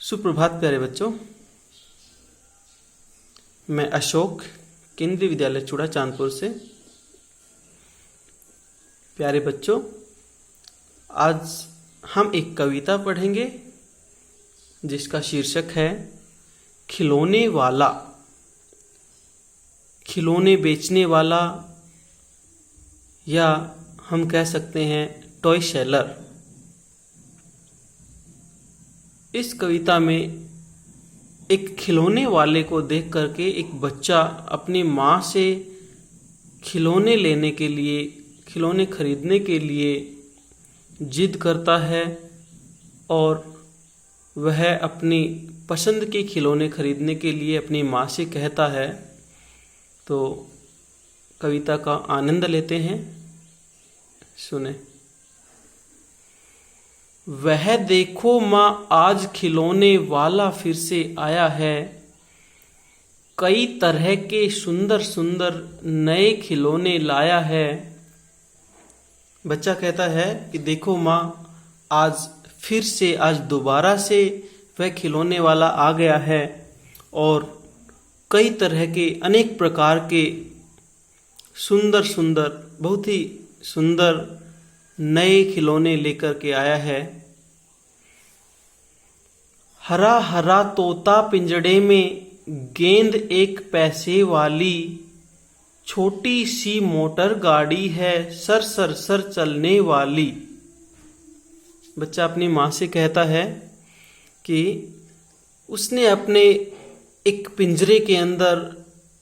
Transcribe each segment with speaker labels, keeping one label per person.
Speaker 1: सुप्रभात प्यारे बच्चों। मैं अशोक केंद्रीय विद्यालय चूड़ा चांदपुर से। प्यारे बच्चों, आज हम एक कविता पढ़ेंगे जिसका शीर्षक है खिलौने वाला। खिलौने बेचने वाला या हम कह सकते हैं टॉय सेलर। इस कविता में एक खिलौने वाले को देख करके एक बच्चा अपनी माँ से खिलौने लेने के लिए, खिलौने खरीदने के लिए जिद करता है और वह अपनी पसंद के खिलौने खरीदने के लिए अपनी माँ से कहता है। तो कविता का आनंद लेते हैं, सुने। वह देखो माँ, आज खिलौने वाला फिर से आया है। कई तरह के सुंदर सुंदर नए खिलौने लाया है। बच्चा कहता है कि देखो माँ, आज दोबारा से वह खिलौने वाला आ गया है और कई तरह के अनेक प्रकार के सुंदर सुंदर, बहुत ही सुंदर नए खिलौने लेकर के आया है। हरा हरा तोता पिंजड़े में, गेंद एक पैसे वाली, छोटी सी मोटर गाड़ी है, सर सर सर चलने वाली। बच्चा अपनी माँ से कहता है कि उसने अपने एक पिंजरे के अंदर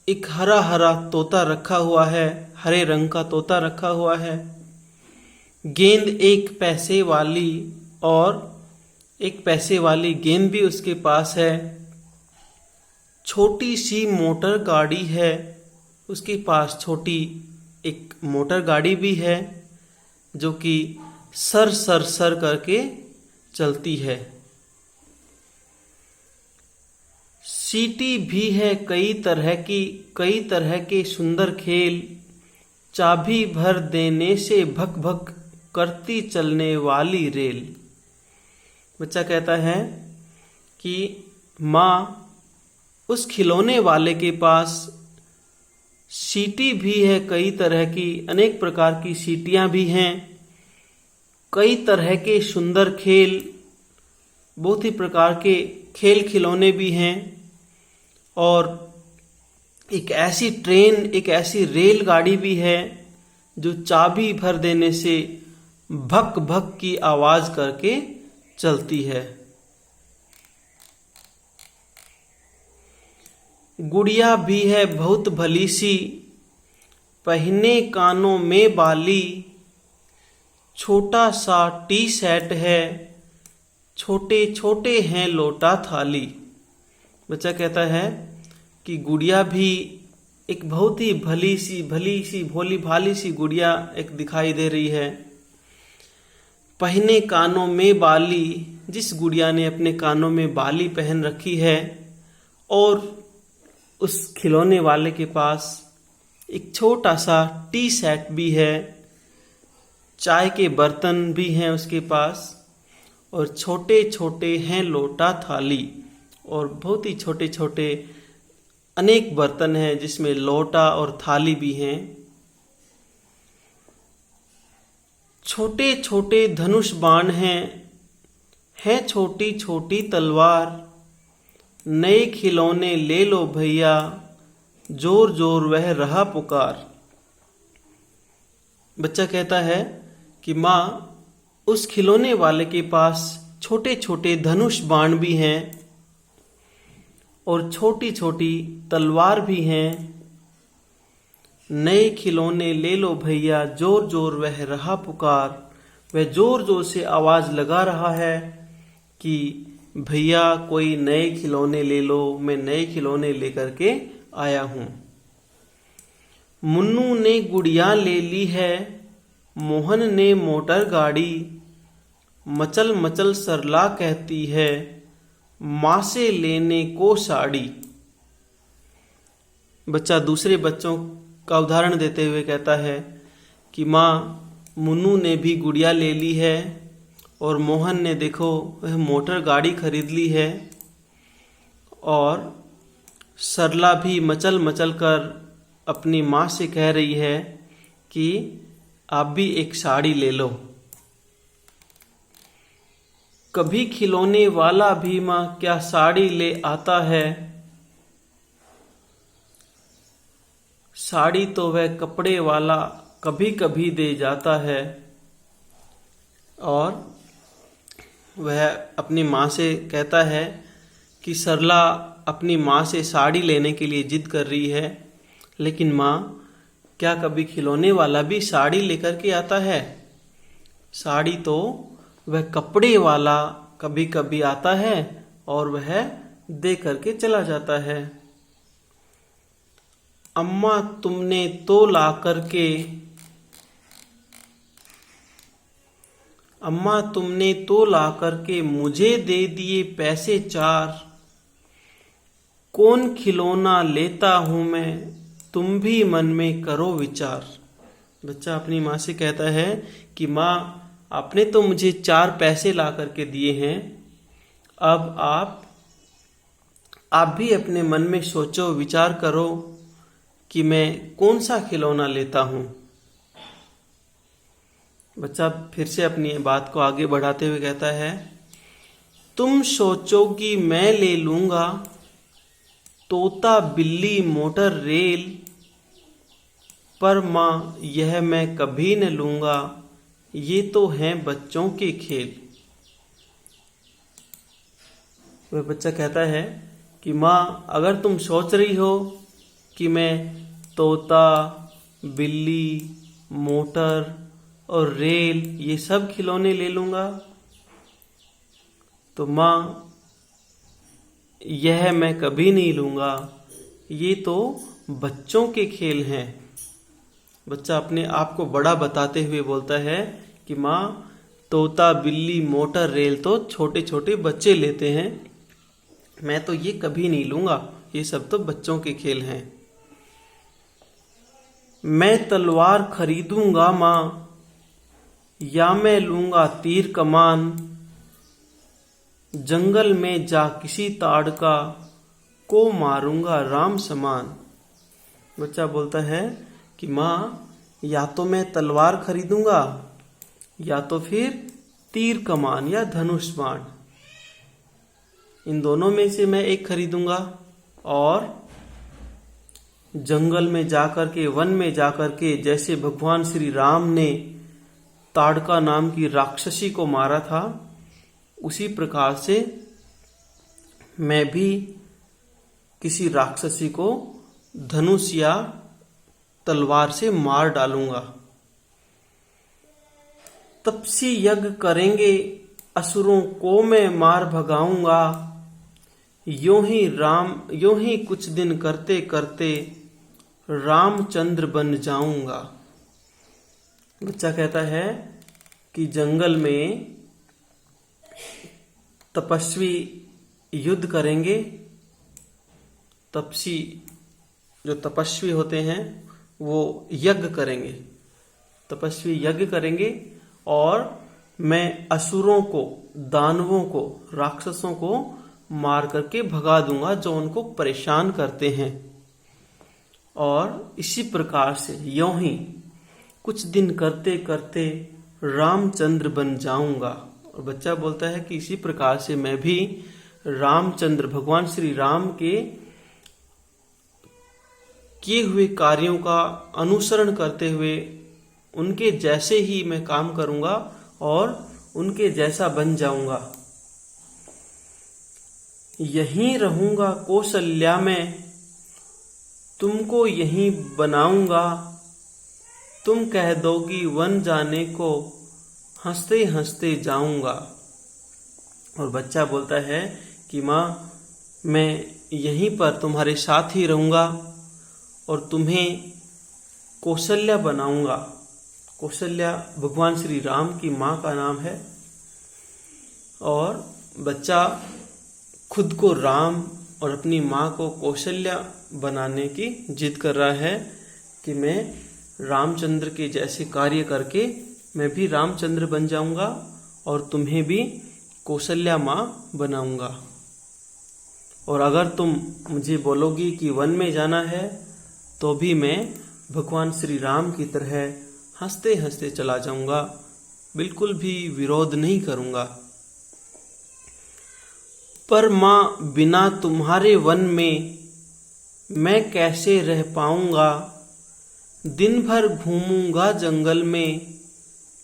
Speaker 1: एक हरा हरा तोता रखा हुआ है, हरे रंग का तोता रखा हुआ है। गेंद एक पैसे वाली, और एक पैसे वाली गेंद भी उसके पास है। छोटी सी मोटर गाड़ी है, उसके पास छोटी एक मोटर गाड़ी भी है जो कि सर सर सर करके चलती है। सीटी भी है कई तरह के सुंदर खेल, चाबी भर देने से भक भक करती चलने वाली रेल। बच्चा कहता है कि माँ, उस खिलौने वाले के पास सीटी भी है कई तरह की, अनेक प्रकार की सीटियाँ भी हैं। कई तरह के सुंदर खेल, बहुत ही प्रकार के खेल खिलौने भी हैं। और एक ऐसी ट्रेन, एक ऐसी रेलगाड़ी भी है जो चाबी भर देने से भक भक की आवाज करके चलती है। गुड़िया भी है बहुत भली सी, पहने कानों में बाली, छोटा सा टी सेट है, छोटे छोटे हैं लोटा थाली। बच्चा कहता है कि गुड़िया भी एक बहुत ही भली सी भोली भाली सी गुड़िया एक दिखाई दे रही है। पहने कानों में बाली, जिस गुड़िया ने अपने कानों में बाली पहन रखी है। और उस खिलौने वाले के पास एक छोटा सा टी सेट भी है, चाय के बर्तन भी हैं उसके पास, और छोटे छोटे हैं लोटा थाली। और बहुत ही छोटे छोटे अनेक बर्तन हैं जिसमें लोटा और थाली भी हैं। छोटे छोटे धनुष बाण हैं छोटी छोटी तलवार, नए खिलौने ले लो भैया, जोर जोर वह रहा पुकार। बच्चा कहता है कि माँ, उस खिलौने वाले के पास छोटे छोटे धनुष बाण भी हैं और छोटी छोटी तलवार भी हैं। नए खिलौने ले लो भैया, जोर जोर वह रहा पुकार। वह जोर जोर से आवाज लगा रहा है कि भैया कोई नए खिलौने ले लो, मैं नए खिलौने लेकर के आया हूं। मुन्नू ने गुड़िया ले ली है, मोहन ने मोटर गाड़ी, मचल मचल सरला कहती है, माँ से लेने को साड़ी। बच्चा दूसरे बच्चों का उदाहरण देते हुए कहता है कि माँ, मुन्नू ने भी गुड़िया ले ली है और मोहन ने देखो वह मोटर गाड़ी खरीद ली है। और सरला भी मचल मचल कर अपनी माँ से कह रही है कि आप भी एक साड़ी ले लो। कभी खिलौने वाला भी माँ क्या साड़ी ले आता है, साड़ी तो वह कपड़े वाला कभी कभी दे जाता है। और वह अपनी माँ से कहता है कि सरला अपनी माँ से साड़ी लेने के लिए जिद कर रही है, लेकिन माँ क्या कभी खिलौने वाला भी साड़ी लेकर के आता है, साड़ी तो वह कपड़े वाला कभी कभी आता है और वह दे करके चला जाता है। अम्मा तुमने तो ला करके अम्मा तुमने तो ला करके मुझे दे दिए पैसे 4, कौन खिलौना लेता हूं मैं, तुम भी मन में करो विचार। बच्चा अपनी माँ से कहता है कि माँ आपने तो मुझे 4 पैसे ला करके दिए हैं, अब आप भी अपने मन में सोचो विचार करो कि मैं कौन सा खिलौना लेता हूं। बच्चा फिर से अपनी बात को आगे बढ़ाते हुए कहता है, तुम सोचोगी मैं ले लूंगा तोता बिल्ली मोटर रेल, पर माँ यह मैं कभी न लूंगा, ये तो हैं बच्चों के खेल। वह बच्चा कहता है कि माँ अगर तुम सोच रही हो कि मैं तोता बिल्ली मोटर और रेल ये सब खिलौने ले लूंगा, तो माँ यह मैं कभी नहीं लूंगा, ये तो बच्चों के खेल हैं। बच्चा अपने आप को बड़ा बताते हुए बोलता है कि माँ तोता बिल्ली मोटर रेल तो छोटे छोटे बच्चे लेते हैं, मैं तो ये कभी नहीं लूंगा, ये सब तो बच्चों के खेल हैं। मैं तलवार खरीदूंगा माँ, या मैं लूंगा तीर कमान, जंगल में जा किसी ताड़का को मारूंगा राम समान। बच्चा बोलता है कि माँ या तो मैं तलवार खरीदूंगा या तो फिर तीर कमान या धनुष बाण, इन दोनों में से मैं एक खरीदूंगा और जंगल में जाकर के वन में जाकर के जैसे भगवान श्री राम ने ताड़का नाम की राक्षसी को मारा था, उसी प्रकार से मैं भी किसी राक्षसी को धनुष या तलवार से मार डालूंगा। तपसी यज्ञ करेंगे असुरों को मैं मार भगाऊंगा, यूं ही कुछ दिन करते करते रामचंद्र बन जाऊंगा। बच्चा कहता है कि जंगल में तपस्वी युद्ध करेंगे, तपसी जो तपस्वी होते हैं वो यज्ञ करेंगे, तपस्वी यज्ञ करेंगे और मैं असुरों को दानवों को राक्षसों को मार करके भगा दूंगा जो उनको परेशान करते हैं। और इसी प्रकार से यूं ही कुछ दिन करते करते रामचंद्र बन जाऊंगा। और बच्चा बोलता है कि इसी प्रकार से मैं भी रामचंद्र भगवान श्री राम के किए हुए कार्यों का अनुसरण करते हुए उनके जैसे ही मैं काम करूंगा और उनके जैसा बन जाऊंगा। यहीं रहूंगा कौशल्या में, तुमको यहीं बनाऊंगा, तुम कह दोगी वन जाने को, हंसते हंसते जाऊंगा। और बच्चा बोलता है कि माँ मैं यहीं पर तुम्हारे साथ ही रहूंगा और तुम्हें कौशल्या बनाऊंगा। कौशल्या भगवान श्री राम की माँ का नाम है। और बच्चा खुद को राम और अपनी माँ को कौशल्या बनाने की जिद कर रहा है कि मैं रामचंद्र के जैसे कार्य करके मैं भी रामचंद्र बन जाऊंगा और तुम्हें भी कौशल्या माँ बनाऊंगा। और अगर तुम मुझे बोलोगी कि वन में जाना है तो भी मैं भगवान श्री राम की तरह हंसते हंसते चला जाऊंगा, बिल्कुल भी विरोध नहीं करूंगा। पर माँ, बिना तुम्हारे वन में मैं कैसे रह पाऊंगा? दिन भर घूमूंगा जंगल में,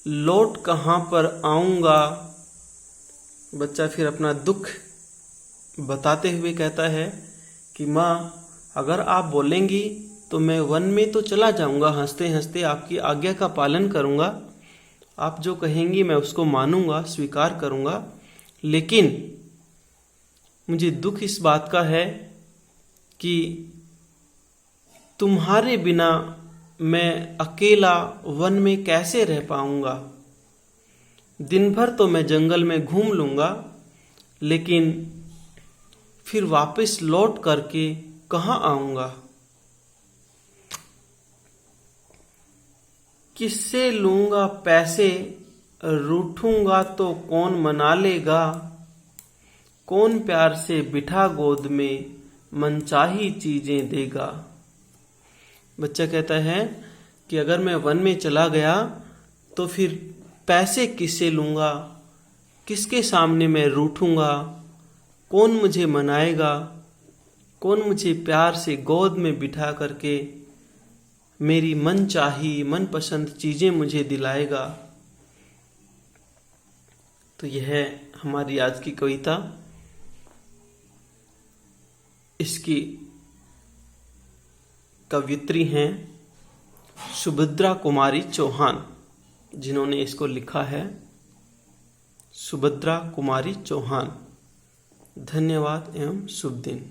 Speaker 1: लौट कहाँ पर आऊंगा? बच्चा फिर अपना दुख बताते हुए कहता है कि माँ, अगर आप बोलेंगी तो मैं वन में तो चला जाऊंगा, हंसते हंसते आपकी आज्ञा का पालन करूंगा, आप जो कहेंगी मैं उसको मानूंगा, स्वीकार करूंगा। लेकिन मुझे दुख इस बात का है कि तुम्हारे बिना मैं अकेला वन में कैसे रह पाऊंगा। दिन भर तो मैं जंगल में घूम लूंगा, लेकिन फिर वापस लौट करके कहाँ आऊंगा? किससे लूंगा पैसे, रूठूंगा तो कौन मना लेगा? कौन प्यार से बिठा गोद में, मनचाही चीजें देगा? बच्चा कहता है कि अगर मैं वन में चला गया तो फिर पैसे किससे लूंगा, किसके सामने मैं रूठूंगा, कौन मुझे मनाएगा, कौन मुझे प्यार से गोद में बिठा करके मेरी मनचाही मनपसंद चीजें मुझे दिलाएगा। तो यह है हमारी आज की कविता। इसकी कवियत्री हैं सुभद्रा कुमारी चौहान, जिन्होंने इसको लिखा है, सुभद्रा कुमारी चौहान। धन्यवाद एवं शुभ दिन।